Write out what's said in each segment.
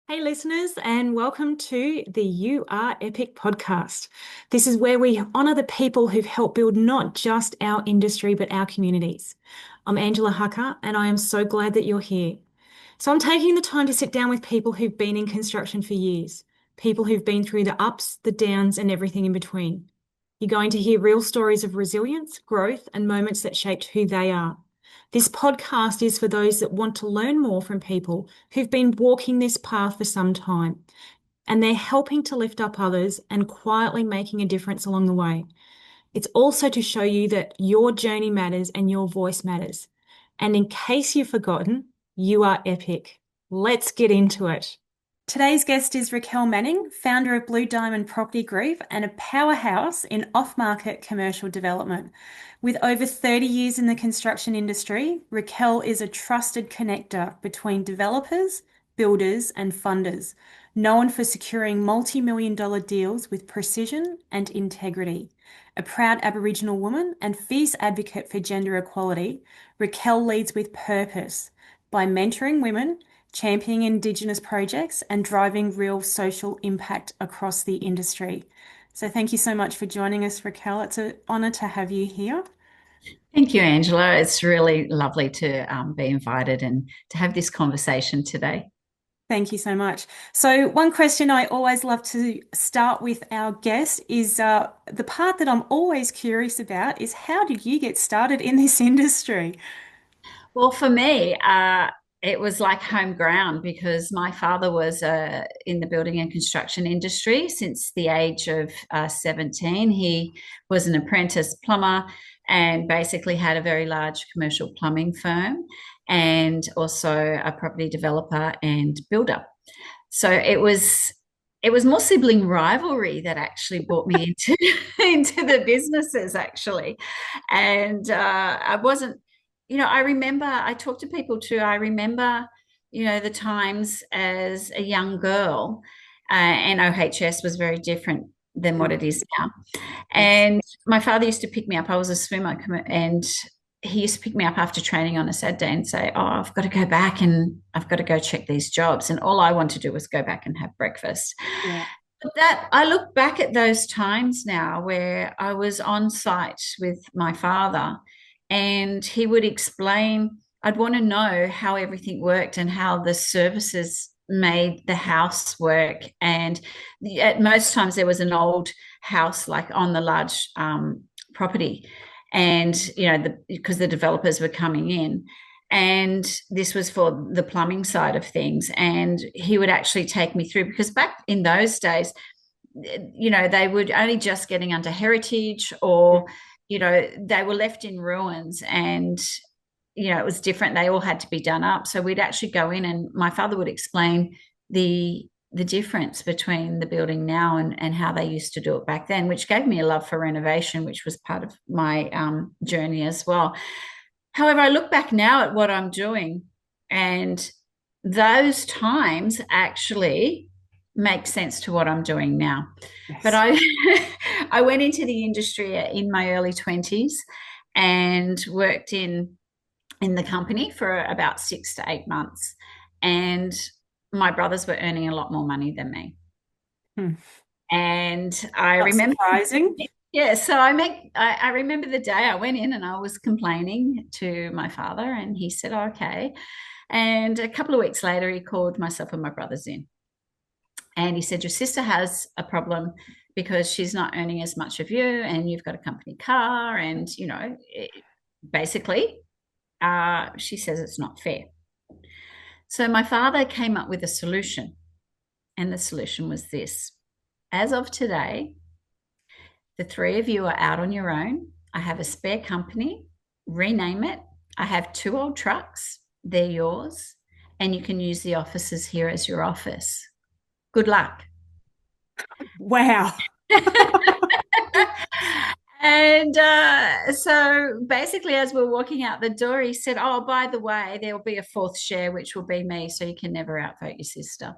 Hey, listeners, and welcome to the You Are Epic podcast. This is where we honor the people who've helped build not just our industry, but our communities. I'm Angela Hucker, and I am so glad that you're here. So, I'm taking the time to sit down with people who've been in construction for years, people who've been through the ups, the downs, and everything in between. You're going to hear real stories of resilience, growth, and moments that shaped who they are. This podcast is for those that want to learn more from people who've been walking this path for some time, and they're helping to lift up others and quietly making a difference along the way. It's also to show you that your journey matters and your voice matters. And in case you've forgotten, you are epic. Let's get into it. Today's guest is Raquel Manning, founder of Blue Diamond Property Group and a powerhouse in off-market commercial development. With over 30 years in the construction industry, Raquel is a trusted connector between developers, builders, and funders, known for securing multi-million dollar deals with precision and integrity. A proud Aboriginal woman and fierce advocate for gender equality, Raquel leads with purpose by mentoring women, championing Indigenous projects, and driving real social impact across the industry. So thank you so much for joining us, Raquel. It's an honour to have you here. Thank you, Angela. It's really lovely to be invited and to have this conversation today. Thank you so much. So, one question I always love to start with our guest is the part that I'm always curious about is how did you get started in this industry? Well, for me, it was like home ground because my father was in the building and construction industry since the age of 17. He was an apprentice plumber and basically had a very large commercial plumbing firm and also a property developer and builder. So it was more sibling rivalry that actually brought me into into the businesses actually, and I wasn't. I remember I talk to people too. I remember, the times as a young girl, and OHS was very different than what Mm, it is now. yes. And my father used to pick me up. I was a swimmer, and he used to pick me up after training on a Saturday and say, "Oh, I've got to go back and I've got to go check these jobs." And all I want to do was go back and have breakfast. Yeah. But that I look back at those times now where I was on site with my father, and he would explain. I'd want to know how everything worked and how the services made the house work. And at most times there was an old house like on the large property, and because the developers were coming in, and this was for the plumbing side of things, and he would actually take me through because back in those days, they would only just getting under heritage, or they were left in ruins, and it was different. They all had to be done up. So we'd actually go in, and my father would explain the difference between the building now and how they used to do it back then, which gave me a love for renovation, which was part of my journey as well. However, I look back now at what I'm doing, and those times actually make sense to what I'm doing now. But Yes. I I went into the industry in my early 20s and worked in the company for about 6 to 8 months. And my brothers were earning a lot more money than me. Hmm. And I Not remember, surprising. yeah, so I remember the day I went in and I was complaining to my father, and he said, "Oh, okay." And a couple of weeks later, he called myself and my brothers in. And he said, "Your sister has a problem because she's not earning as much of you, and you've got a company car. And, basically, she says it's not fair." So my father came up with a solution. And the solution was this: as of today, the three of you are out on your own. I have a spare company, rename it. I have two old trucks, they're yours. And you can use the offices here as your office. Good luck. Wow. And so basically, as we're walking out the door, he said, "Oh, by the way, there will be a fourth share, which will be me. So you can never outvote your sister."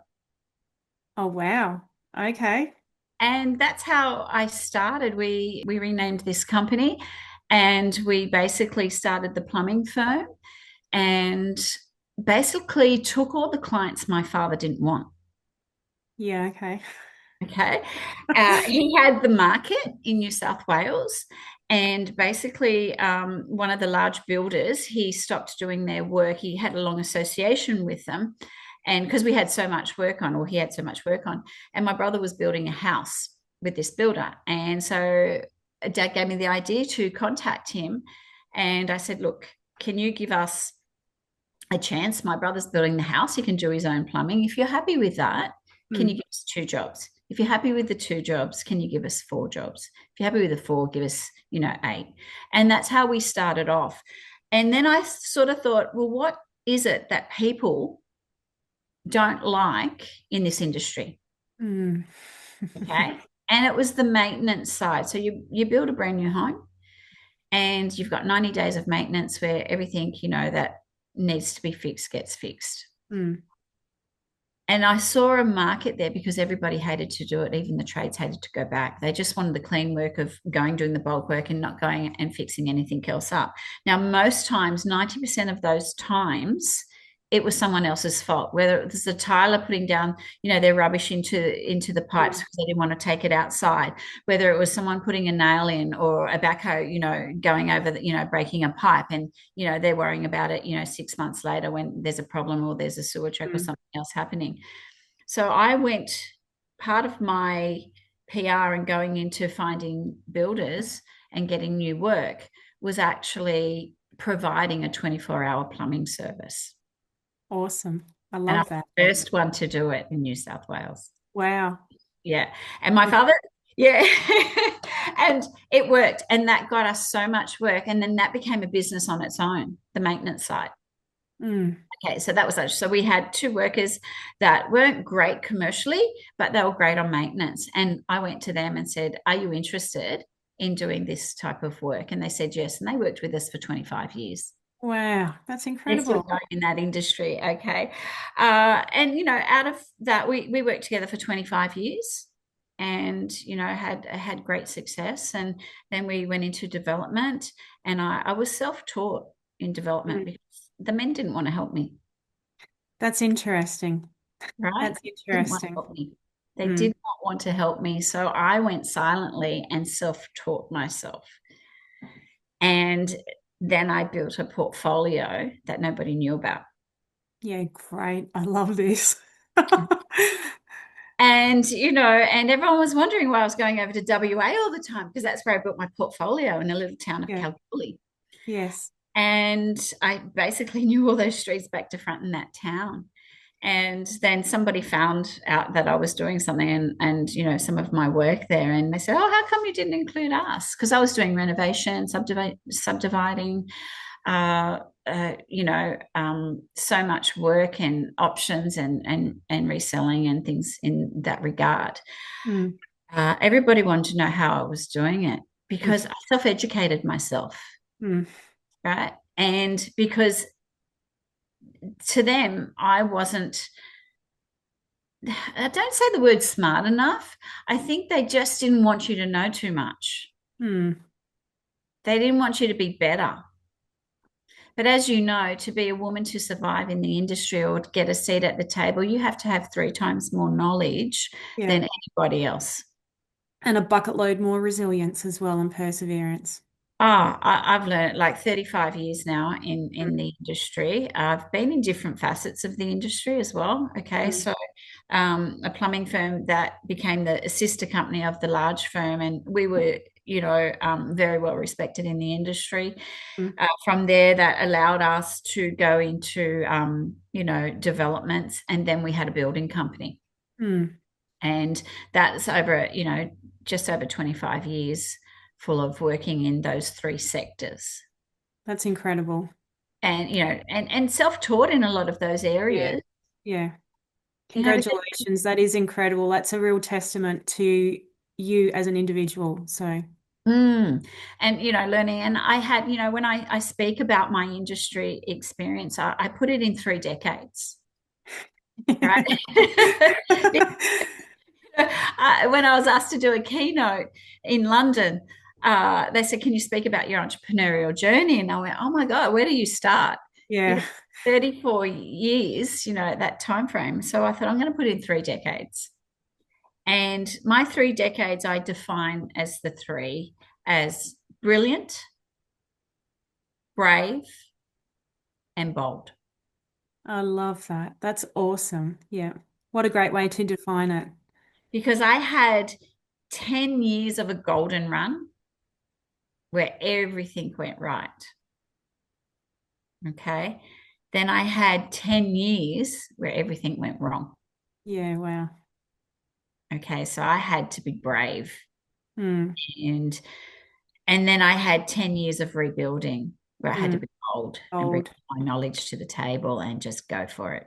Oh, wow. Okay. And that's how I started. We renamed this company, and we basically started the plumbing firm, and basically took all the clients my father didn't want. Yeah, okay. Okay. He had the market in New South Wales, and basically, one of the large builders, he stopped doing their work. He had a long association with them, and because we had so much work on, or he had so much work on, and my brother was building a house with this builder. And so Dad gave me the idea to contact him. And I said, look, can you give us a chance? My brother's building the house. He can do his own plumbing. If you're happy with that, can you Mm, give us two jobs? If you're happy with the two jobs, can you give us four jobs? If you're happy with the four, give us, eight. And that's how we started off. And then I sort of thought, well, what is it that people don't like in this industry? mm. Okay. And it was the maintenance side. So you build a brand new home and you've got 90 days of maintenance where everything, that needs to be fixed gets fixed. Mm, And I saw a market there because everybody hated to do it. Even the trades hated to go back. They just wanted the clean work of going, doing the bulk work and not going and fixing anything else up. Now, most times, 90% of those times, it was someone else's fault, whether it was the tiler putting down, their rubbish into the pipes mm, because they didn't want to take it outside, whether it was someone putting a nail in or a backhoe, going over breaking a pipe and, they're worrying about it, 6 months later when there's a problem or there's a sewer check or mm. something else happening. So I went, part of my PR and going into finding builders and getting new work was actually providing a 24-hour plumbing service. Awesome. I And I was love that. the first one to do it in New South Wales. Wow. Yeah. And my father, yeah. And it worked. And that got us so much work. And then that became a business on its own, the maintenance side. Mm, Okay, so that was that. So we had two workers that weren't great commercially, but they were great on maintenance. And I went to them and said, are you interested in doing this type of work? And they said yes. And they worked with us for 25 years. wow. That's They're still incredible. going in that industry. Okay. And, out of that, we worked together for 25 years and, had great success. And then we went into development and I was self-taught in development Mm, because the men didn't want to help me. that's interesting. Right? That's Didn't want to interesting. help me. They did Mm, not want to help me. So I went silently and self-taught myself. And then I built a portfolio that nobody knew about. yeah, great. I love this. And everyone was wondering why I was going over to WA all the time because that's where I built my portfolio in a little town of Yeah. Kalgoorlie. Yes. And I basically knew all those streets back to front in that town. And then somebody found out that I was doing something and some of my work there, and they said, "Oh, how come you didn't include us?" Because I was doing renovation, subdividing, uh, so much work and options and reselling and things in that regard. Mm, Everybody wanted to know how I was doing it mm, because I self-educated myself, mm, right? And because to them, I wasn't, I don't say the word smart enough. I think they just didn't want you to know too much. mm. They didn't want you to be better. But as you know, to be a woman to survive in the industry or to get a seat at the table, you have to have three times more knowledge Yeah. than anybody else. And a bucket load more resilience as well and perseverance. I've learned like 35 years now Mm, in the industry. I've been in different facets of the industry as well. Okay, mm, so a plumbing firm that became the sister company of the large firm, and we were, very well respected in the industry. mm, From there, that allowed us to go into, developments, and then we had a building company, mm. and that's over, just over 25 years full of working in those three sectors. That's incredible. And, and self-taught in a lot of those Yeah. areas, Yeah. because Congratulations. That is incredible. That's a real testament to you as an individual. So, and, learning. And I had, when I speak about my industry experience, I put it in 3 decades, right? When I was asked to do a keynote in London, they said, "Can you speak about your entrepreneurial journey?" And I went, "Oh my God, where do you start?" yeah. 34 years, at that time frame. So I thought I'm going to put in 3 decades. And my 3 decades I define as the three as brilliant, brave, and bold. I love that. That's awesome. Yeah. What a great way to define it. Because I had 10 years of a golden run where everything went right. Okay. Then I had 10 years where everything went wrong. Yeah, wow. Okay. So I had to be brave. Mm, And and then I had 10 years of rebuilding where I had to mm, be bold and bring bold. my knowledge to the table and just go for it.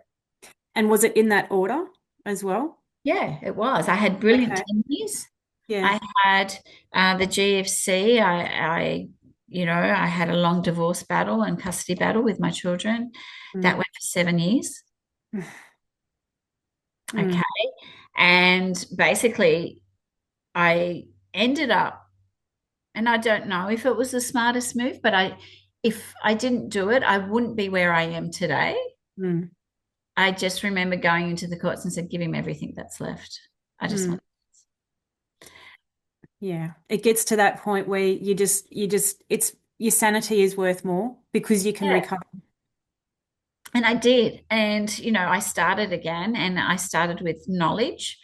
And was it in that order as well? Yeah, it was. I had brilliant Okay. 10 years. Yeah. I had the GFC. I had a long divorce battle and custody battle with my children. That Mm, went for 7 years. Okay. mm, And basically, I ended up, and I don't know if it was the smartest move, but if I didn't do it, I wouldn't be where I am today. mm, I just remember going into the courts and said, give him everything that's left. I just mm. want. Yeah. It gets to that point where it's your sanity is worth more because you can Yeah. recover. And I did. And, I started again and I started with knowledge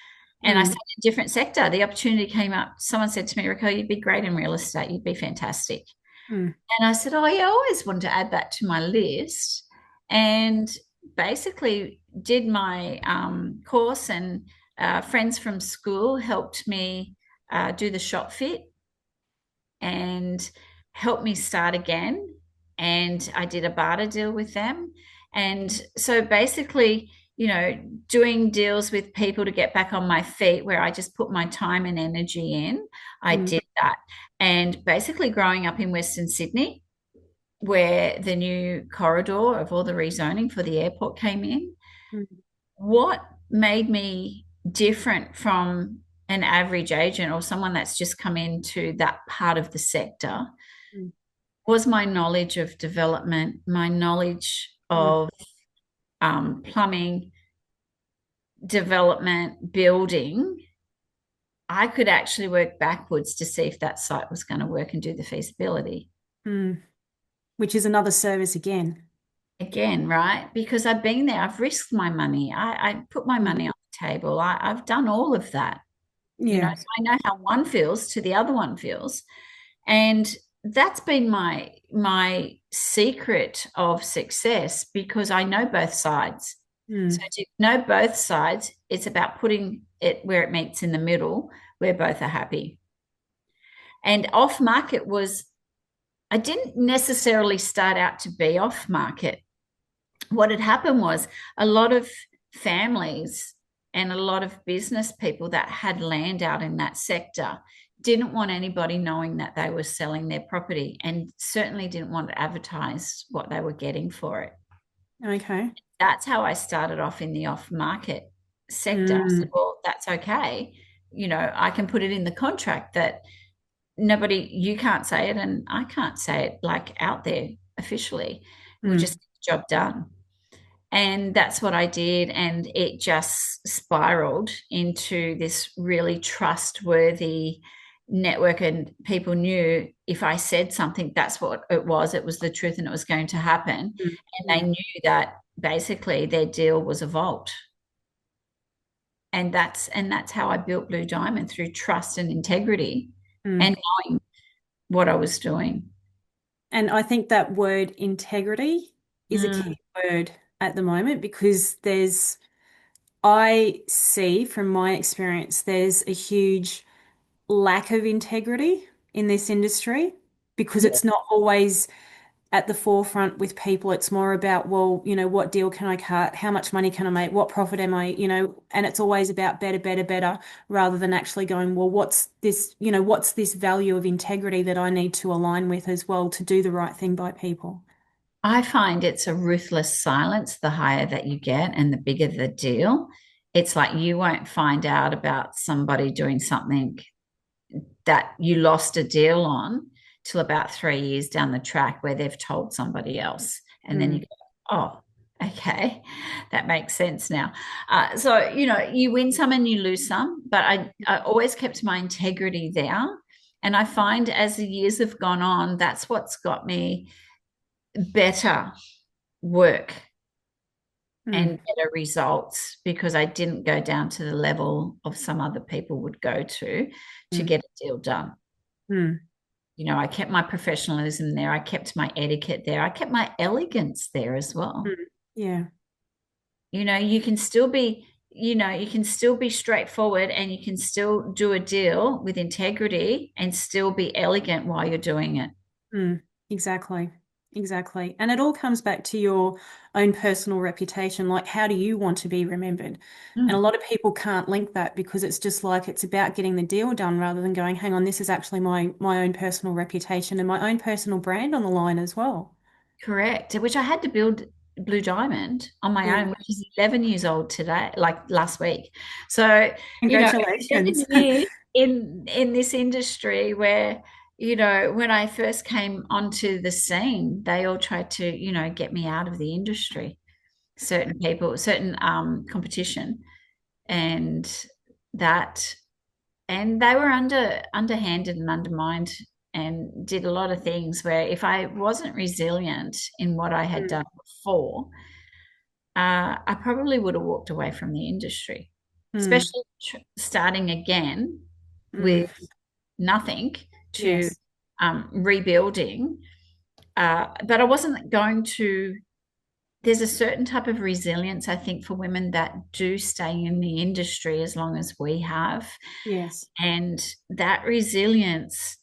and I Mm, started in a different sector. The opportunity came up. Someone said to me, Raquel, you'd be great in real estate. You'd be fantastic. mm, And I said, oh, yeah, I always wanted to add that to my list. And basically did my course, and friends from school helped me do the shop fit and helped me start again. And I did a barter deal with them. And so basically, doing deals with people to get back on my feet where I just put my time and energy in, I mm, did that. And basically, growing up in Western Sydney, where the new corridor of all the rezoning for the airport came in, mm, what made me different from an average agent or someone that's just come into that part of the sector mm, was my knowledge of development, my knowledge mm, of plumbing, development, building. I could actually work backwards to see if that site was going to work and do the feasibility. mm. Which is another service again. Again, right? Because I've been there, I've risked my money, I put my Mm. money on the table, I've done all of that, Yeah. so I know how one feels to the other one feels. And that's been my secret of success because I know both sides. So Mm, to know both sides, it's about putting it where it meets in the middle, where both are happy. And off market was, I didn't necessarily start out to be off market. What had happened was a lot of families and a lot of business people that had land out in that sector didn't want anybody knowing that they were selling their property and certainly didn't want to advertise what they were getting for it. okay. That's how I started off in the off market sector. I said, Mm, well, that's okay. I can put it in the contract that nobody, you can't say it and I can't say it like out there officially. We'll just mm, get the job done. And that's what I did. And it just spiraled into this really trustworthy network. And people knew if I said something, that's what it was. It was the truth and it was going to happen. mm, And they mm, knew that basically their deal was a vault. And that's how I built Blue Diamond, through trust and integrity mm. and knowing what I was doing. And I think that word integrity is a Mm. key word at the moment because I see from my experience, there's a huge lack of integrity in this industry because Yeah. it's not always at the forefront with people. It's more about, well, what deal can I cut? How much money can I make? What profit am and it's always about better, better, better, rather than actually going, well, what's this value of integrity that I need to align with as well to do the right thing by people? I find it's a ruthless silence the higher that you get and the bigger the deal. It's like you won't find out about somebody doing something that you lost a deal on till about 3 years down the track where they've told somebody else. And then you Mm, go, oh. Okay, that makes sense now. So, you win some and you lose some, but I always kept my integrity there. And I find as the years have gone on, that's what's got me better work and Mm, better results because I didn't go down to the level of some other people would go to mm, get a deal done. mm, I kept my professionalism there. I kept my etiquette there. I kept my elegance there as well. mm. Yeah, You can still be, you can still be straightforward and you can still do a deal with integrity and still be elegant while you're doing it. mm, exactly. Exactly. And it all comes back to your own personal reputation. Like, how do you want to be remembered? And a Mm, lot of people can't link that because it's just like it's about getting the deal done rather than going, hang on, this is actually my own personal reputation and my own personal brand on the line as well. correct. Which I had to build Blue Diamond on my Yeah. own, which is 11 years old today, like last week. So, 11 Congratulations. years in this industry where, when I first came onto the scene, they all tried to, get me out of the industry. Certain people, certain competition, and that and they were underhanded and undermined and did a lot of things where if I wasn't resilient in what I had Mm, done before, I probably would have walked away from the industry, mm, especially starting again mm. with nothing to Yes. rebuilding. But I wasn't going to. There's a certain type of resilience, I think, for women that do stay in the industry as long as we have. Yes. And that resilience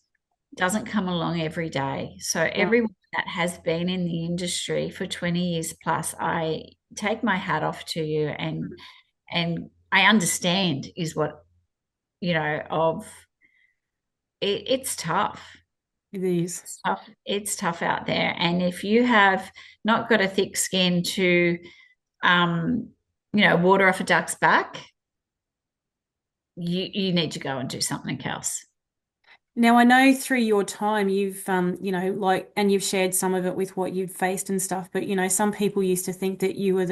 doesn't come along every day. So No. everyone that has been in the industry for 20 years plus, I take my hat off to you and I understand is what, of it's tough. It is. It's tough. It's tough out there. And if you have not got a thick skin to um, water off a duck's back, you need to go and do something else. Now I know through your time you've like and you've shared some of it with what you've faced and stuff, but some people used to think that you were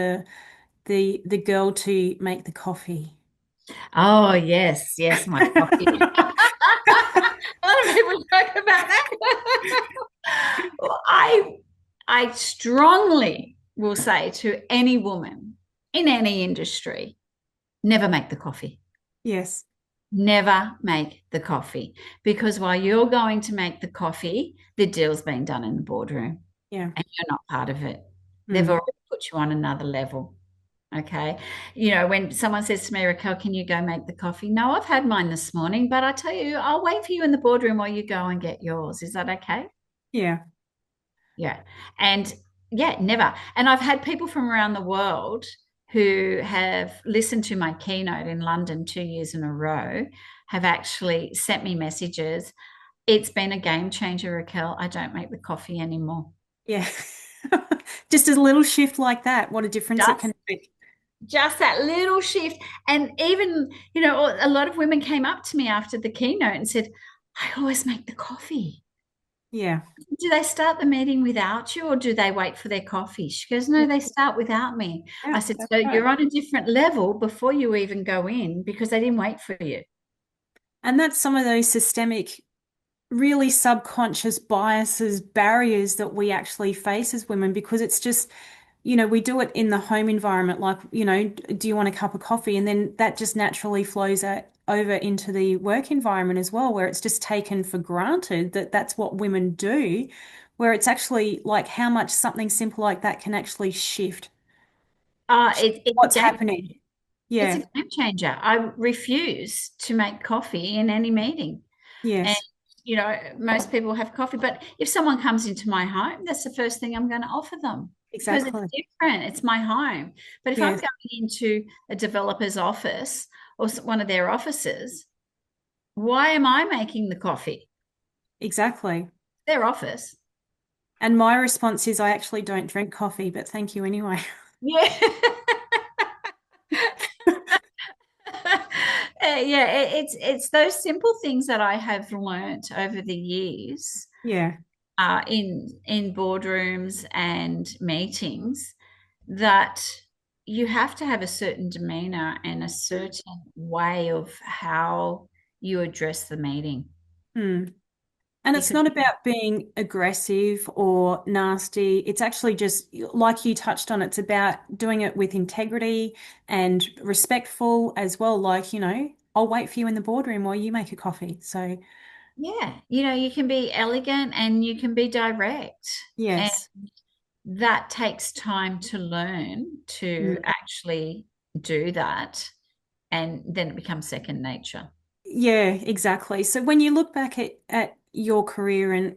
the girl to make the coffee. Oh, yes, yes, my coffee. A lot of people talk about that. Well, I strongly will say to any woman in any industry, never make the coffee. Yes. Never make the coffee because while you're going to make the coffee, the deal's being done in the boardroom Yeah. and you're not part of it. They've Mm. already put you on another level. Okay. When someone says to me, Raquel, can you go make the coffee? No, I've had mine this morning, but I tell you, I'll wait for you in the boardroom while you go and get yours. Is that okay? Yeah. Yeah. And yeah, never. And I've had people from around the world who have listened to my keynote in London 2 years in a row, have actually sent me messages. It's been a game changer, Raquel. I don't make the coffee anymore. Yeah. Just a little shift like that, what a difference it Just can make. just that little shift. And even, a lot of women came up to me after the keynote and said, I always make the coffee. Yeah. Do they start the meeting without you or do they wait for their coffee? She goes, no, they start without me. Yeah, I said, that's so right. you're on a different level before you even go in because they didn't wait for you. And that's some of those systemic really subconscious biases, barriers that we actually face as women because it's just, we do it in the home environment, like, do you want a cup of coffee? And then that just naturally flows over into the work environment as well, where it's just taken for granted that that's what women do, where it's actually like how much something simple like that can actually shift It's a what's game. happening. It's a Yeah, game changer. I refuse to make coffee in any meeting. And, yes, most people have coffee, but if someone comes into my home, that's the first thing I'm going to offer them because it's exactly. different. It's my home. But if I'm Yes, going into a developer's office or one of their offices, why am I making the coffee? exactly. Their office. And my response is I actually don't drink coffee, but thank you anyway. Yeah. Yeah, it's those simple things that I have learnt over the years Yeah. in boardrooms and meetings that you have to have a certain demeanor and a certain way of how you address the meeting. Hmm. And it's Because, not about being aggressive or nasty. It's actually just like you touched on, it's about doing it with integrity and respectful as well. Like, I'll wait for you in the boardroom while you make a coffee. So, yeah, you can be elegant and you can be direct. And yes. that takes time to learn to Mm. actually do that. And then it becomes second nature. Yeah, exactly. So when you look back at your career and,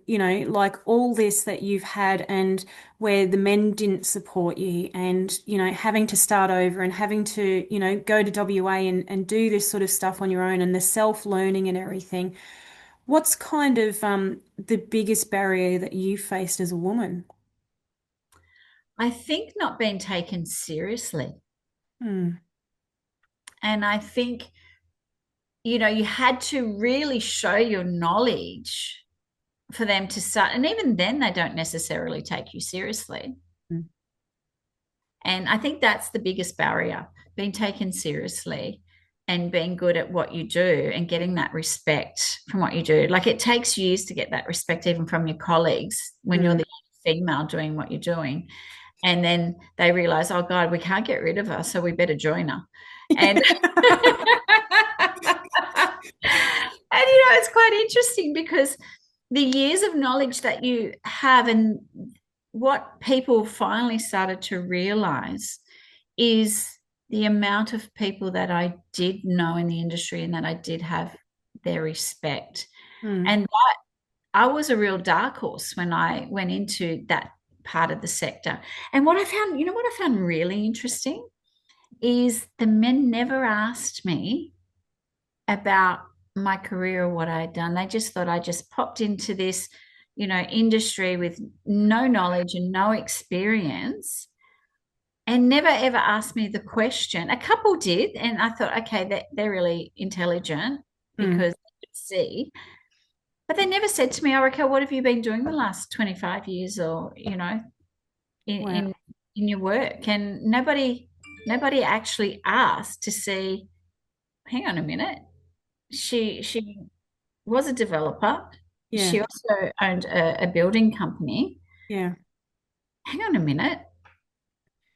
like all this that you've had and where the men didn't support you and, having to start over and having to, go to WA and do this sort of stuff on your own and the self-learning and everything, what's kind of the biggest barrier that you faced as a woman? I think not being taken seriously. Hmm. And I think, you had to really show your knowledge for them to start. And even then, they don't necessarily take you seriously. Hmm. And I think that's the biggest barrier, being taken seriously and being good at what you do and getting that respect from what you do. Like it takes years to get that respect, even from your colleagues when you're Hmm. the female doing what you're doing. And then they realize, oh God, we can't get rid of her, so we better join her. And it's quite interesting because the years of knowledge that you have and what people finally started to realize is the amount of people that I did know in the industry and that I did have their respect. Hmm. And I was a real dark horse when I went into that part of the sector. And what I found, what I found really interesting is the men never asked me about my career or what I had done. They just thought I just popped into this, industry with no knowledge and no experience and never ever asked me the question. A couple did, and I thought, okay, they're really intelligent Hmm. because they could see. But they never said to me, oh, Raquel, what have you been doing the last 25 years or, in, Wow. in in your work? And nobody actually asked to see, hang on a minute. She was a developer. Yeah. She also owned a building company. Yeah. Hang on a minute.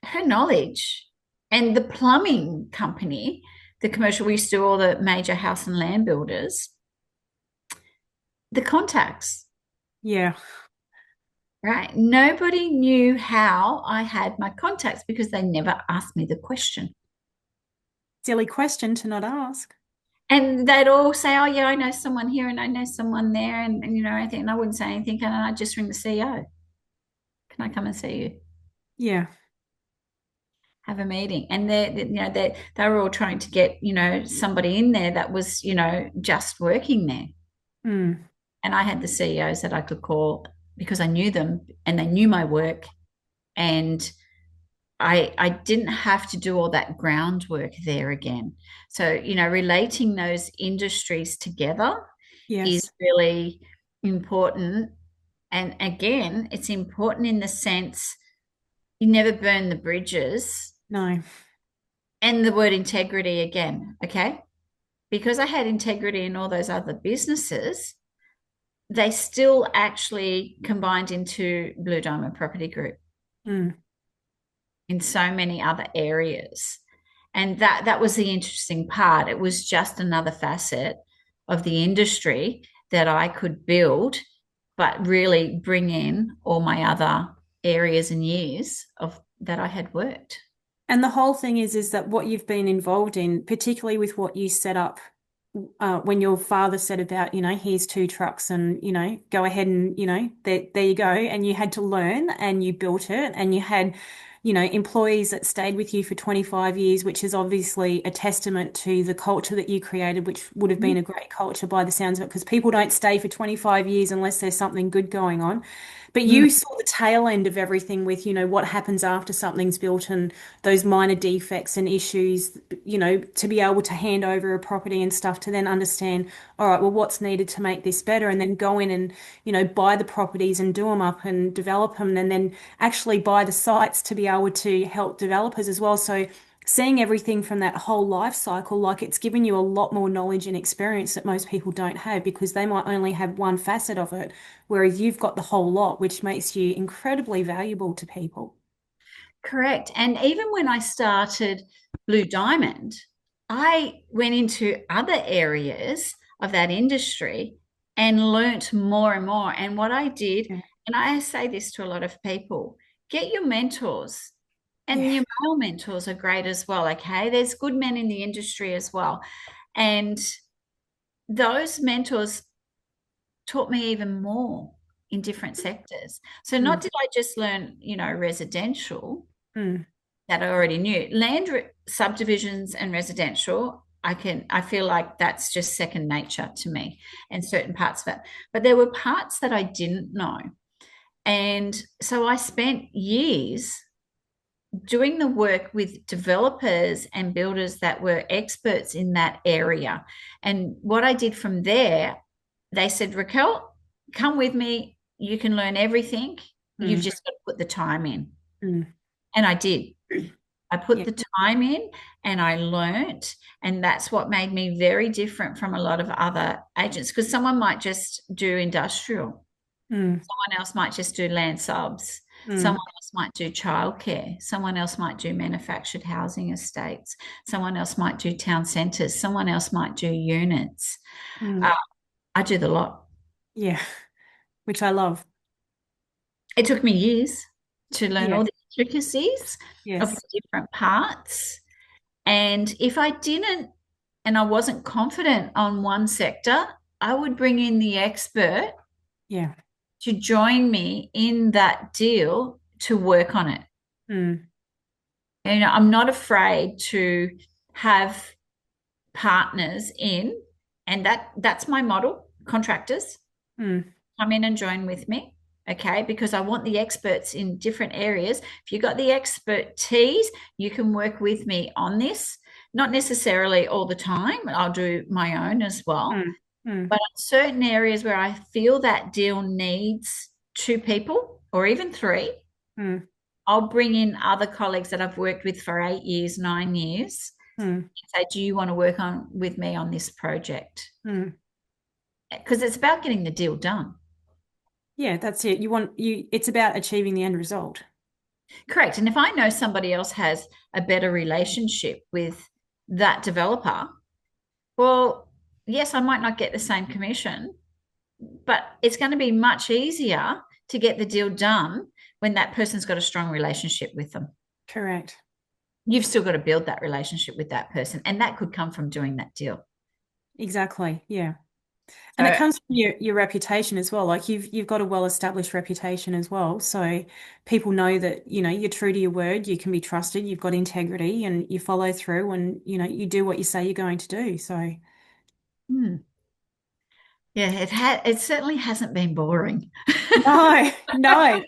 Her knowledge and the plumbing company, the commercial, we used to do all the major house and land builders, the contacts, Yeah. right? Nobody knew how I had my contacts because they never asked me the question. Silly question to not ask. And they'd all say, oh, yeah, I know someone here and I know someone there. And I think, and I wouldn't say anything. And I'd just ring the CEO. Can I come and see you? Yeah. Have a meeting. And they were all trying to get, somebody in there that was, just working there. Hmm. And I had the CEOs that I could call because I knew them and they knew my work. And I didn't have to do all that groundwork there again. So, relating those industries together is Yes. really important. And again, it's important in the sense you never burn the bridges. No. And the word integrity again, okay? Because I had integrity in all those other businesses, they still actually combined into Blue Diamond Property Group Hmm. in so many other areas. And that was the interesting part. It was just another facet of the industry that I could build, but really bring in all my other areas and years of that I had worked. And the whole thing is that what you've been involved in, particularly with what you set up when your father said about, here's two trucks and, go ahead and, there you go. And you had to learn and you built it and you had, employees that stayed with you for 25 years, which is obviously a testament to the culture that you created, which would have been a great culture by the sounds of it, because people don't stay for 25 years unless there's something good going on. But Mm. you saw the tail end of everything with, what happens after something's built and those minor defects and issues, to be able to hand over a property and stuff to then understand, all right, well, what's needed to make this better? And then go in and, buy the properties and do them up and develop them and then actually buy the sites to be able to help developers as well. So seeing everything from that whole life cycle, like it's given you a lot more knowledge and experience that most people don't have because they might only have one facet of it, whereas you've got the whole lot, which makes you incredibly valuable to people. Correct. And even when I started Blue Diamond, I went into other areas of that industry and learnt more and more. And what I did, Yeah. and I say this to a lot of people, get your mentors. And Yeah. your male mentors are great as well. Okay. There's good men in the industry as well. And those mentors taught me even more in different sectors. So not Mm, did I just learn, residential mm, that I already knew. Subdivisions and residential, I feel like that's just second nature to me and certain parts of it. But there were parts that I didn't know. And so I spent years doing the work with developers and builders that were experts in that area. And what I did from there, they said, Raquel, come with me. You can learn everything. You've mm, just got to put the time in. mm. And I did. I put Yeah. the time in and I learnt. And that's what made me very different from a lot of other agents because someone might just do industrial, Mm, someone else might just do land subs, someone mm, else might do childcare, someone else might do manufactured housing estates, someone else might do town centres, someone else might do units. mm. Uh, I do the lot. Yeah. Which I love. It took me years to learn Yeah. all the intricacies of Yes. the different parts. And if I didn't, and I wasn't confident on one sector, I would bring in the expert Yeah. to join me in that deal to work on it. Mm, I'm not afraid to have partners in, and that's my model, contractors mm, come in and join with me. Okay, because I want the experts in different areas. If you've got the expertise, you can work with me on this. Not necessarily all the time. I'll do my own as well. mm, mm, But in certain areas where I feel that deal needs two people or even three, mm, I'll bring in other colleagues that I've worked with for 8 years, 9 years, mm, and say, do you want to work on with me on this project? mm. Because it's about getting the deal done. Yeah, that's it. It's about achieving the end result. Correct. And if I know somebody else has a better relationship with that developer, well, yes, I might not get the same commission, but it's going to be much easier to get the deal done when that person's got a strong relationship with them. Correct. You've still got to build that relationship with that person, and that could come from doing that deal. Exactly. Yeah. And it So, comes from your reputation as well. Like you've got a well-established reputation as well. So people know that, you're true to your word, you can be trusted, you've got integrity and you follow through and, you do what you say you're going to do. So hmm, yeah, it certainly hasn't been boring. no, no.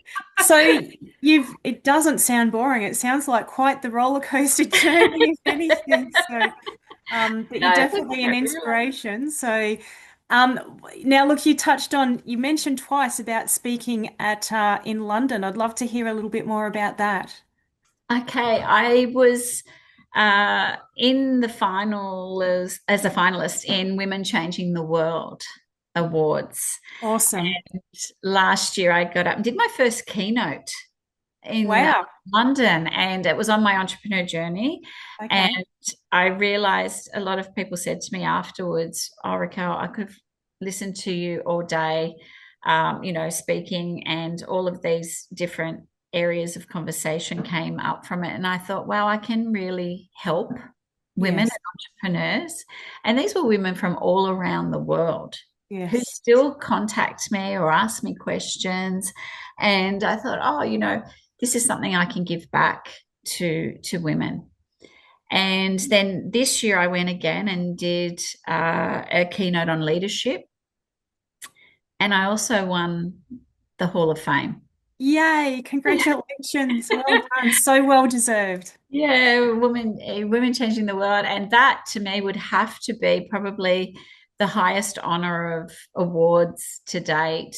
So it doesn't sound boring. It sounds like quite the roller coaster journey, if anything. So but you're No, look, definitely an inspiration. So, now look, you mentioned twice about speaking at in London. I'd love to hear a little bit more about that. okay, I was in the final as a finalist in Women Changing the World Awards. Awesome. Last year, I got up and did my first keynote in Wow. London, and it was on my entrepreneur journey. And Okay. I realized a lot of people said to me afterwards, "Oh, Raquel, I could have listened to you all day, speaking, and all of these different areas of conversation came up from it." And I thought, wow, I can really help women Yes. and entrepreneurs. And these were women from all around the world who Yes. still contact me or ask me questions. And I thought, oh, this is something I can give back to women. And then this year I went again and did a keynote on leadership. And I also won the Hall of Fame. Yay, congratulations. Well done. So well deserved. Yeah, women changing the world, and that to me would have to be probably the highest honor of awards to date,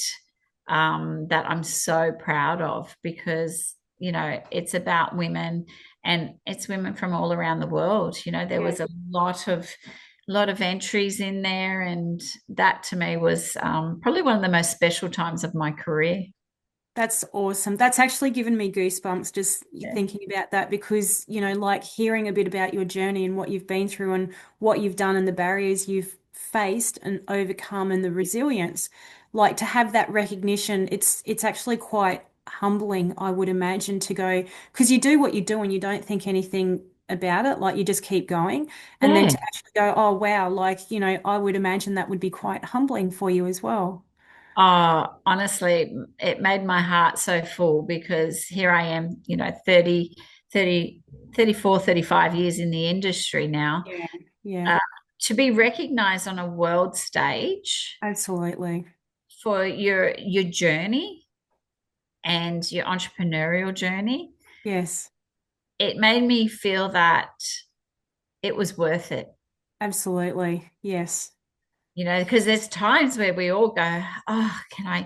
that I'm so proud of because it's about women and it's women from all around the world. There Yeah. was a lot of entries in there, and that to me was probably one of the most special times of my career. That's awesome. That's actually given me goosebumps just Yeah. thinking about that because, like hearing a bit about your journey and what you've been through and what you've done and the barriers you've faced and overcome and the resilience, like to have that recognition, it's actually quite humbling, I would imagine, to go because you do what you do and you don't think anything about it, like you just keep going. And then Yeah. to actually go, oh wow, like, I would imagine that would be quite humbling for you as well. Oh, honestly, it made my heart so full because here I am, 30, 34, 35 years in the industry now. Yeah. Yeah, Uh, to be recognized on a world stage absolutely. for your journey and your entrepreneurial journey, Yes, it made me feel that it was worth it. absolutely. Yes. Because there's times where we all go, oh,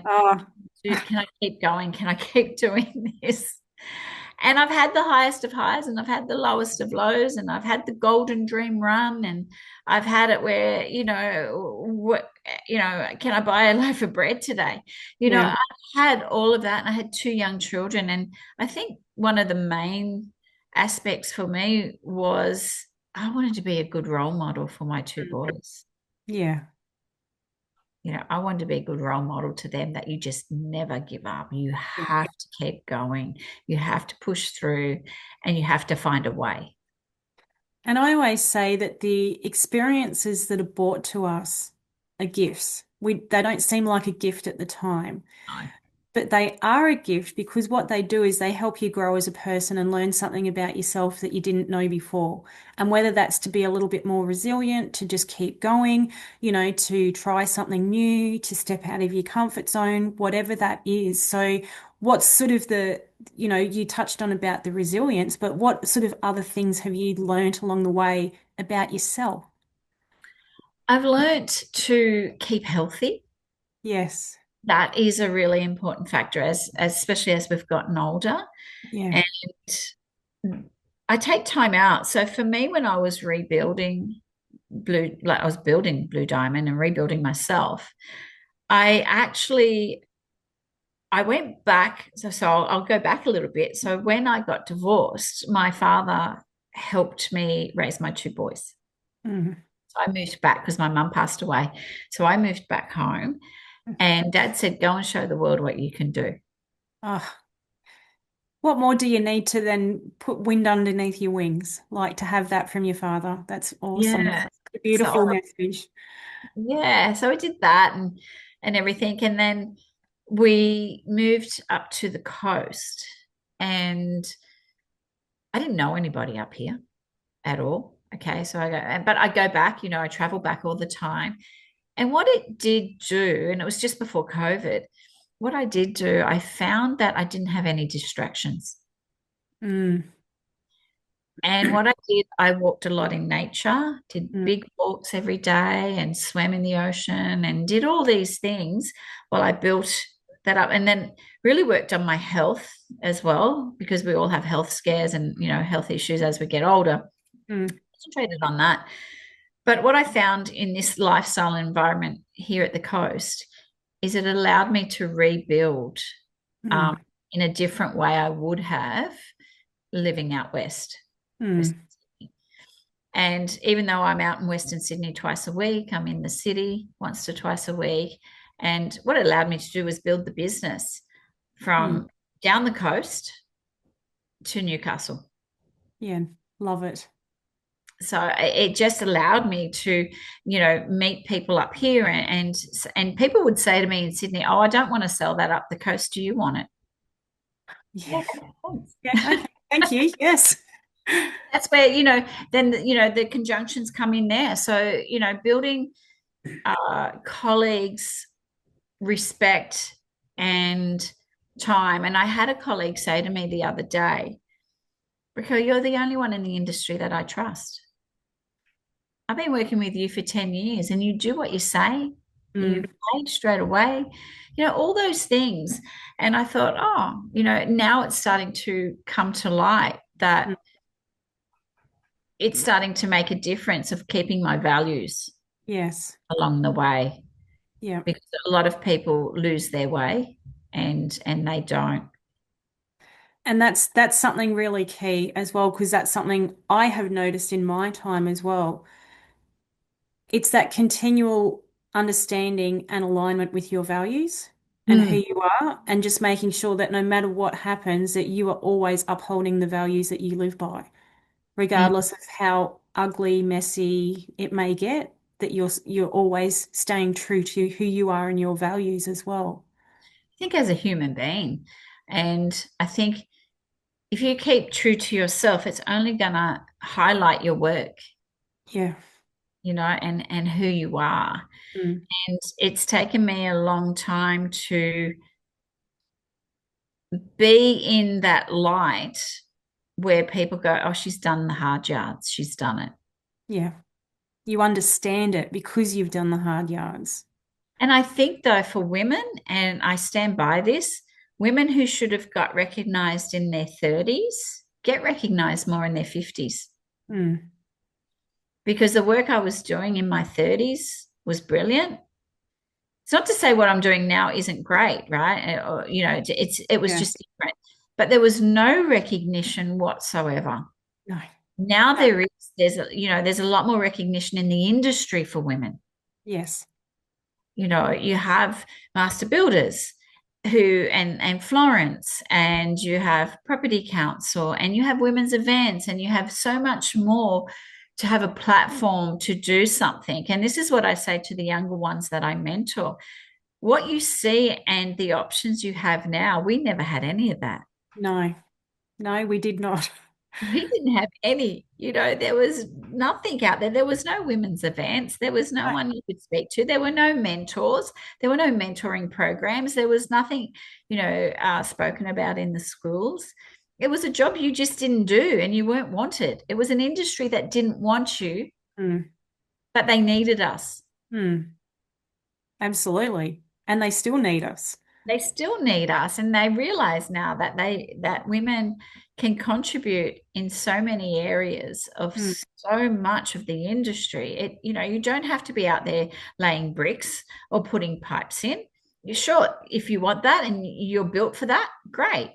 Oh, can I keep going? Can I keep doing this? And I've had the highest of highs and I've had the lowest of lows and I've had the golden dream run and I've had it where, can I buy a loaf of bread today? yeah. I've had all of that and I had two young children. And I think one of the main aspects for me was I wanted to be a good role model for my two Mm. boys. Yeah. I want to be a good role model to them that you just never give up. You Yeah. have to keep going. You have to push through and you have to find a way. And I always say that the experiences that are brought to us are gifts. They don't seem like a gift at the time. No. But they are a gift because what they do is they help you grow as a person and learn something about yourself that you didn't know before. And whether that's to be a little bit more resilient, to just keep going, to try something new, to step out of your comfort zone, whatever that is. So, what's sort of you touched on about the resilience, but what sort of other things have you learned along the way about yourself? I've learnt to keep healthy. Yes. That is a really important factor especially as we've gotten older. Yeah. And I take time out. So for me, when I was rebuilding like I was building Blue Diamond and rebuilding myself, I actually I went back, so I'll go back a little bit. So when I got divorced, my father helped me raise my two boys. Mm. So I moved back because my mum passed away. So I moved back home, and Dad said, "Go and show the world what you can do." Oh, what more do you need to then put wind underneath your wings? Like to have that from your father. That's awesome. Yeah. A So beautiful message. yeah, so I did that and everything, and then we moved up to the coast, and I didn't know anybody up here at all. Okay, so but I go back, I travel back all the time. And what it did do, and it was just before COVID, what I did do, I found that I didn't have any distractions. Mm, And what I did, I walked a lot in nature, did mm, big walks every day and swam in the ocean and did all these things while I built that up and then really worked on my health as well, because we all have health scares and, health issues as we get older. mm, Concentrated on that. But what I found in this lifestyle environment here at the coast is it allowed me to rebuild um, mm, in a different way I would have living out west. mm, And even though I'm out in Western Sydney twice a week, I'm in the city once to twice a week. And what it allowed me to do was build the business mm. from down the coast to Newcastle. Yeah, love it. So it just allowed me to, meet people up here, and people would say to me in Sydney, "Oh, I don't want to sell that up the coast. Do you want it?" Yeah. Yeah, thanks. Yeah. Okay. Thank you. Yes. That's where then the conjunctions come in there. So building colleagues, respect, and time. And I had a colleague say to me the other day, Raquel, you're the only one in the industry that I trust. I've been working with you for 10 years and you do what you say. You Mm, pay straight away, all those things. And I thought, oh, now it's starting to come to light that mm. it's starting to make a difference of keeping my values Yes. along the way, Yeah. because a lot of people lose their way and they don't. And that's something really key as well, because that's something I have noticed in my time as well. It's that continual understanding and alignment with your values and who Mm. you are, and just making sure that no matter what happens, that you are always upholding the values that you live by, Mm. regardless of how ugly, messy it may get, that you're always staying true to who you are and your values as well. I think as a human being, and I think if you keep true to yourself, it's only going to highlight your work, Yeah. and who you are. Mm. And it's taken me a long time to be in that light where people go, oh, she's done the hard yards, she's done it. Yeah. You understand it because you've done the hard yards. And I think, though, for women, and I stand by this, women who should have got recognized in their 30s get recognized more in their 50s, Mm. because the work I was doing in my 30s was brilliant. It's not to say what I'm doing now isn't great, right? Or, it was Yeah. just different, but there was no recognition whatsoever. No. Now No. there's a lot more recognition in the industry for women. Yes. You have master builders who and Florence, and you have property council, and you have women's events, and you have so much more to have a platform to do something. And this is what I say to the younger ones that I mentor. What you see and the options you have now, we never had any of that. No. No, we did not. We didn't have any, there was nothing out there. There was no women's events. There was no No. one you could speak to. There were no mentors. There were no mentoring programs. There was nothing, spoken about in the schools. It was a job you just didn't do and you weren't wanted. It was an industry that didn't want you, Mm. but they needed us. Mm. Absolutely. And they still need us. They still need us, and they realize now that women can contribute in so many areas of Mm. so much of the industry. You don't have to be out there laying bricks or putting pipes in. You're sure, if you want that and you're built for that, great.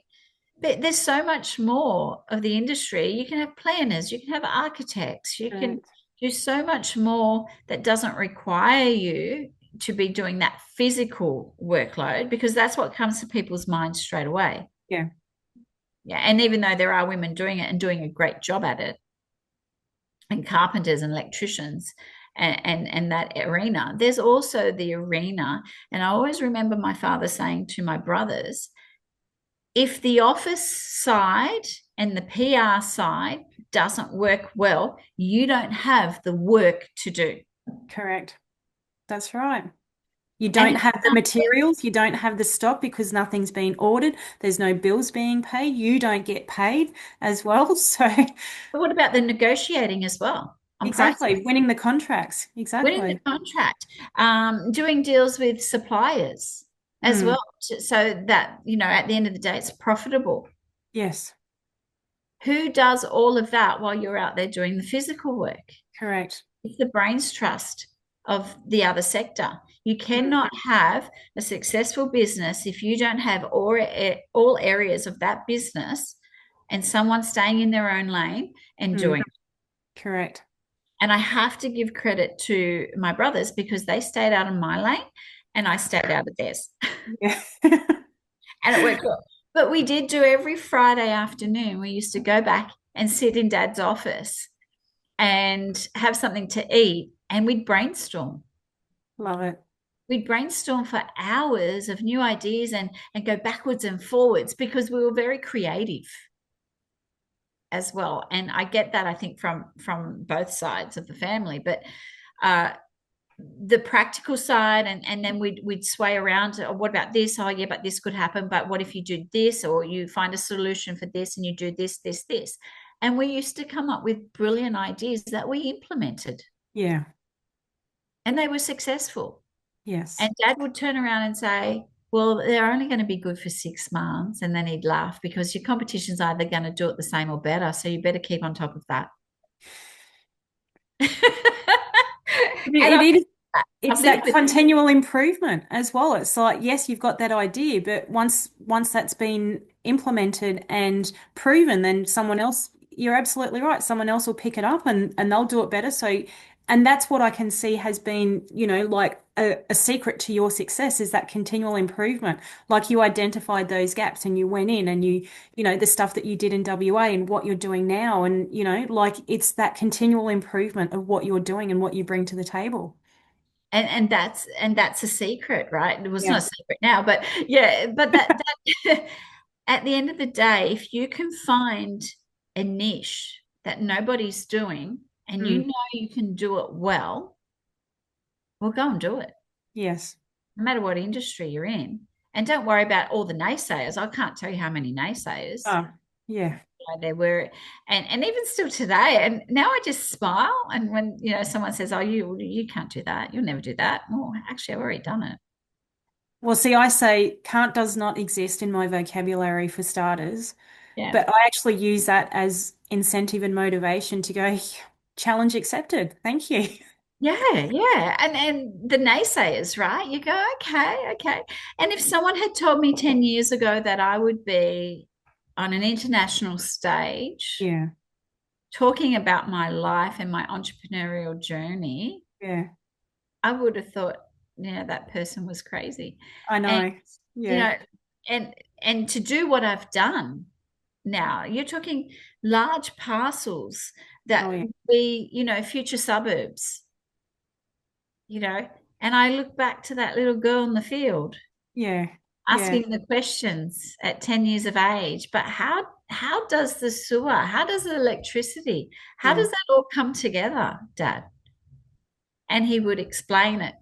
But there's so much more of the industry. You can have planners, you can have architects, you can Correct. do so much more that doesn't require you to be doing that physical workload, because that's what comes to people's minds straight away. Yeah. Yeah. And even though there are women doing it and doing a great job at it, and carpenters and electricians and that arena, there's also the arena. And I always remember my father saying to my brothers, if the office side and the PR side doesn't work well, you don't have the work to do. Correct. That's right. You And don't it's have the materials, you don't have the stock because nothing's been ordered. There's no bills being paid. You don't get paid as well. So, But what about the negotiating as well on price? exactly, winning the contracts. Winning the Exactly. contract, doing deals with suppliers as Mm. well, so that, at the end of the day, it's profitable. Yes, Who does all of that while you're out there doing the physical work? correct. It's the brain's trust of the other sector. You Mm. cannot have a successful business if you don't have all areas of that business and someone staying in their own lane and Mm. doing. Correct. And I have to give credit to my brothers because they stayed out of my lane and I stayed out of theirs. Yeah. And it worked well. But we did do every Friday afternoon. We used to go back and sit in Dad's office and have something to eat, and we'd brainstorm. Love it. We'd brainstorm for hours of new ideas and go backwards and forwards because we were very creative as well. And I get that, I think, from both sides of the family. But uh, the practical side, and then we'd sway around to, oh, what about this? Oh yeah, but this could happen. But what if you do this, or you find a solution for this and you do this? And we used to come up with brilliant ideas that we implemented, Yeah. and they were successful. Yes. And Dad would turn around and say, well, they're only going to be good for 6 months. And then he'd laugh because your competition's either going to do it the same or better. So you better keep on top of that. It, And it is. I've It's lived that with it. continual improvement as well. It's like, yes, you've got that idea, but once that's been implemented and proven, then someone else, you're absolutely right. Someone else will pick it up and they'll do it better. So, and that's what I can see has been, like a secret to your success is that continual improvement. Like you identified those gaps and you went in and the stuff that you did in WA and what you're doing now. And, like it's that continual improvement of what you're doing and what you bring to the table. And that's a secret, right? It was not Yeah. a secret now, but yeah, but that at the end of the day, if you can find a niche that nobody's doing and you Mm. know you can do it well, well, go and do it, Yes. no matter what industry you're in. And don't worry about all the naysayers. I can't tell you how many naysayers Oh, yeah. there were, and even still today. And now I just smile. And when someone says, "Oh, you can't do that. You'll never do that." Well, actually, I've already done it. Well, see, I say can't does not exist in my vocabulary for starters, Yeah. but I actually use that as incentive and motivation to go, challenge accepted. Thank you. Yeah, yeah. And the naysayers, right? You go, okay, okay. And if someone had told me 10 years ago that I would be on an international stage Yeah. talking about my life and my entrepreneurial journey, Yeah. I would have thought, that person was crazy. I And know. you Yeah. know, and to do what I've done now, you're talking large parcels Oh, that yeah. would be, future suburbs, you know. And I look back to that little girl in the field Yeah. Yeah. asking the questions at 10 years of age, but how does the sewer, how does the electricity, how Yeah. does that all come together, Dad? And he would explain it.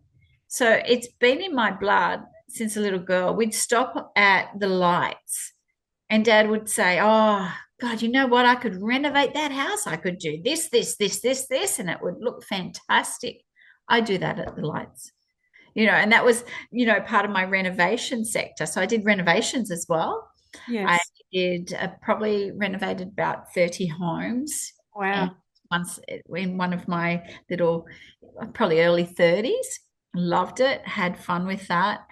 So it's been in my blood since a little girl. We'd stop at the lights and Dad would say, oh, God, you know what? I could renovate that house. I could do this, and it would look fantastic. I do that at the lights, and that was, part of my renovation sector. So I did renovations as well. I Yes. did probably renovated about 30 homes. And Wow. once in one of my little, probably early 30s, loved it, had fun with that.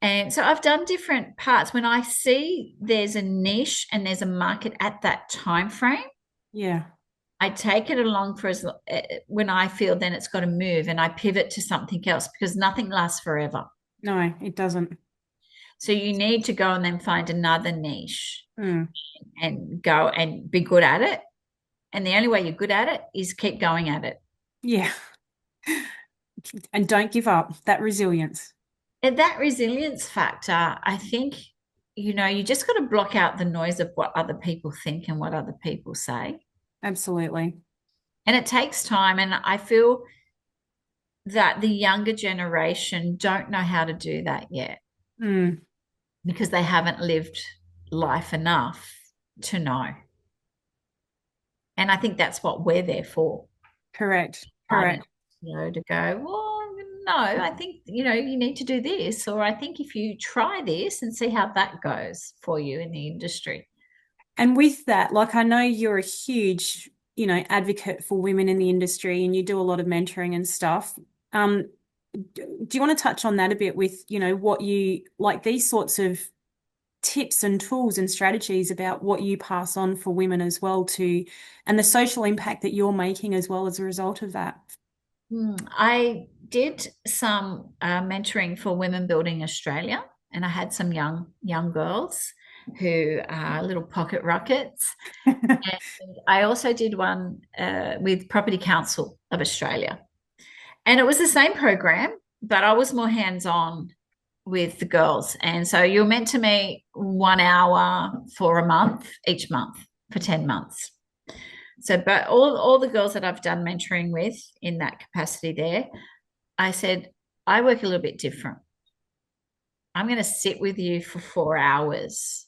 And so I've done different parts. When I see there's a niche and there's a market at that time frame, Yeah. I take it along for when I feel then it's got to move and I pivot to something else because nothing lasts forever. No, it doesn't. So you need to go and then find another niche Mm. and go and be good at it. And the only way you're good at it is keep going at it. Yeah. And don't give up. That resilience. And that resilience factor, I think, you just got to block out the noise of what other people think and what other people say. Absolutely. And it takes time. And I feel that the younger generation don't know how to do that yet Mm. because they haven't lived life enough to know. And I think that's what we're there for. Correct. Guidance, Correct. to go, well, no, I think, you need to do this, or I think if you try this and see how that goes for you in the industry. And with that, like I know you're a huge, advocate for women in the industry and you do a lot of mentoring and stuff. Do you want to touch on that a bit with, what you like these sorts of tips and tools and strategies about what you pass on for women as well too, and the social impact that you're making as well as a result of that? I did some mentoring for Women Building Australia, and I had some young girls who are little pocket rockets. And I also did one with Property Council of Australia. And it was the same program, but I was more hands-on with the girls. And so you're meant to meet 1 hour for a month, each month for 10 months. So, but all the girls that I've done mentoring with in that capacity there, I said, I work a little bit different. I'm going to sit with you for 4 hours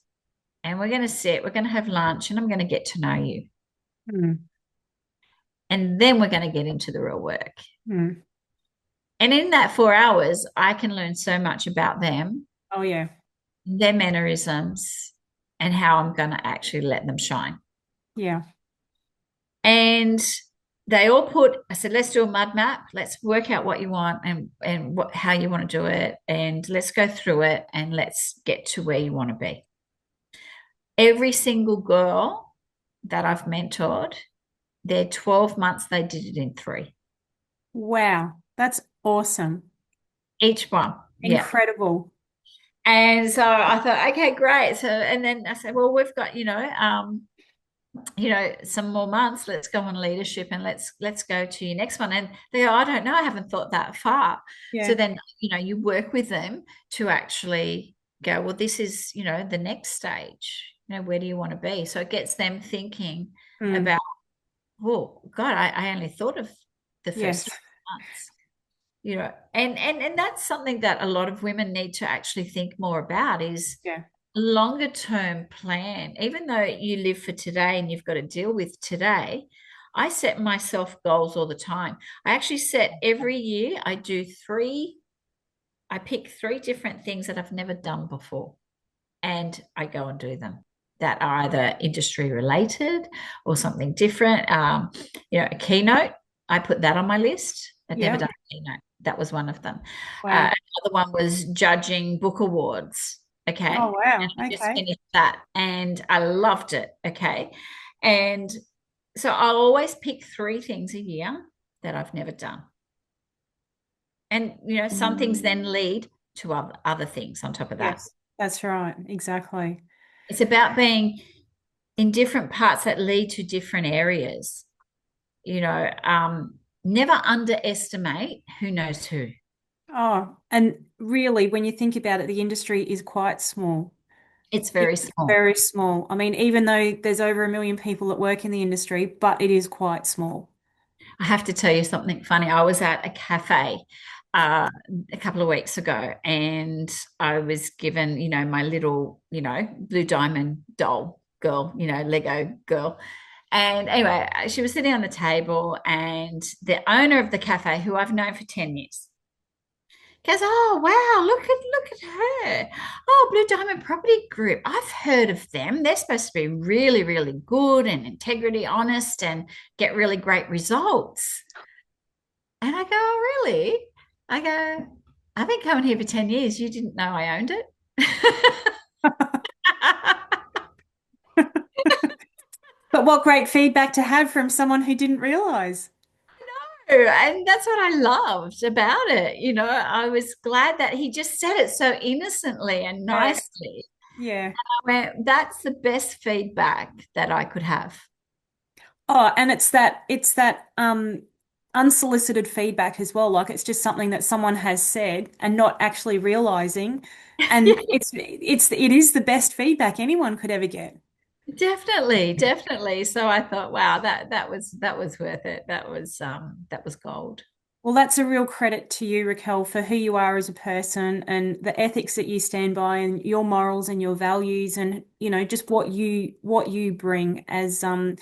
and we're going to have lunch and I'm going to get to know you. Mm. And then we're going to get into the real work. Mm. And in that 4 hours, I can learn so much about them, Oh, yeah. their mannerisms, and how I'm going to actually let them shine. Yeah. And they all put, I said, let's do a mud map. Let's work out what you want and how you want to do it. And let's go through it and let's get to where you want to be. Every single girl that I've mentored, their 12 months, they did it in 3. Wow. That's awesome. Each one. Yeah. Incredible. And so I thought, okay, great. So, and then I said, well, we've got, some more months. Let's go on leadership and let's go to your next one. And they go, I don't know, I haven't thought that far. So Yeah. then, you work with them to actually go, well, this is, the next stage. Where do you want to be? So it gets them thinking Mm. about, oh God, I only thought of the first Yes. 3 months. And that's something that a lot of women need to actually think more about is Yeah. longer term plan. Even though you live for today and you've got to deal with today, I set myself goals all the time. I actually set every year, I pick 3 different things that I've never done before and I go and do them that are either industry related or something different. A keynote, I put that on my list. I'd never Yeah. done a keynote. That was one of them. Wow. Another one was judging book awards. Okay. Oh, wow. I just Okay. finished that and I loved it. Okay. And so I'll always pick 3 things a year that I've never done. And, some things then lead to other things on top of that. Yes, that's right. Exactly. It's about being in different parts that lead to different areas. Never underestimate who knows who. Oh, and really, when you think about it, the industry is quite small. It's very It's small. very small. I mean, even though there's over 1 million people that work in the industry, but it is quite small. I have to tell you something funny. I was at a cafe uh, a couple of weeks ago and I was given, my little, blue diamond doll girl, Lego girl. And anyway, she was sitting on the table and the owner of the cafe, who I've known for 10 years, goes, oh wow, look at her. Oh, Blue Diamond Property Group. I've heard of them. They're supposed to be really, really good and integrity, honest, and get really great results. And I go, oh, really? I go, I've been coming here for 10 years. You didn't know I owned it. But what great feedback to have from someone who didn't realize. And that's what I loved about it. I was glad that he just said it so innocently and Yeah. nicely. Yeah. I went, that's the best feedback that I could have. Oh, and it's that unsolicited feedback as well. Like it's just something that someone has said and not actually realizing. And it is the best feedback anyone could ever get. Definitely, definitely. So I thought, wow, that was worth it. That was gold. Well, that's a real credit to you, Raquel, for who you are as a person and the ethics that you stand by and your morals and your values and, just what you bring as a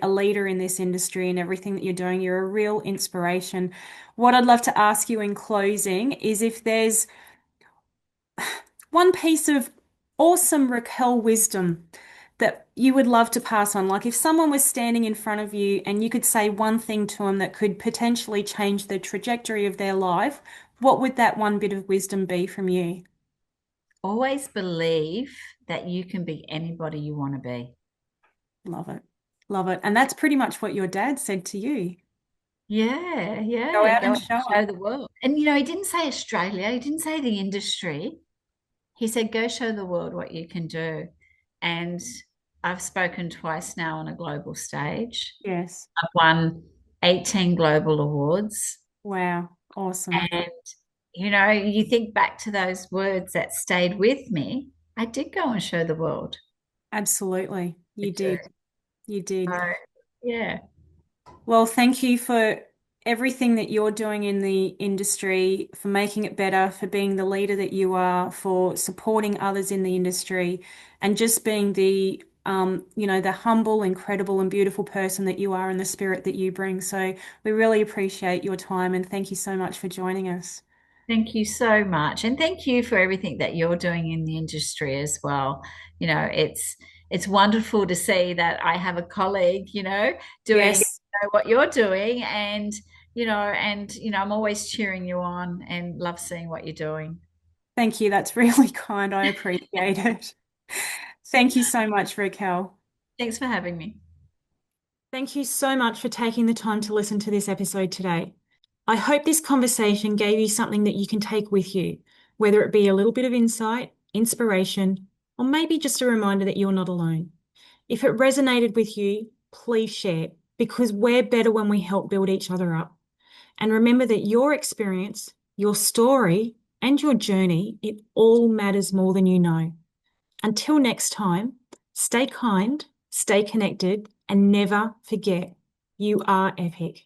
leader in this industry and everything that you're doing. You're a real inspiration. What I'd love to ask you in closing is if there's one piece of awesome Raquel wisdom that you would love to pass on? Like if someone was standing in front of you and you could say one thing to them that could potentially change the trajectory of their life, what would that one bit of wisdom be from you? Always believe that you can be anybody you want to be. Love it. Love it. And that's pretty much what your dad said to you. Yeah, Go yeah. out Go and and show show it. the world. And he didn't say Australia, he didn't say the industry. He said, go show the world what you can do. And I've spoken twice now on a global stage. Yes. I've won 18 global awards. Wow. Awesome. And, you think back to those words that stayed with me. I did go and show the world. Absolutely. I You do. did. You did. So, yeah. Well, thank you for everything that you're doing in the industry, for making it better, for being the leader that you are, for supporting others in the industry, and just being the humble, incredible, and beautiful person that you are and the spirit that you bring. So we really appreciate your time and thank you so much for joining us. Thank you so much. And thank you for everything that you're doing in the industry as well. It's wonderful to see that I have a colleague, doing Yes, what you're doing I'm always cheering you on and love seeing what you're doing. thank you. That's really kind. I appreciate it. Thank you so much, Raquel. Thanks for having me. Thank you so much for taking the time to listen to this episode today. I hope this conversation gave you something that you can take with you, whether it be a little bit of insight, inspiration, or maybe just a reminder that you're not alone. If it resonated with you, please share because we're better when we help build each other up. And remember that your experience, your story, and your journey, it all matters more than you know. Until next time, stay kind, stay connected, and never forget you are epic.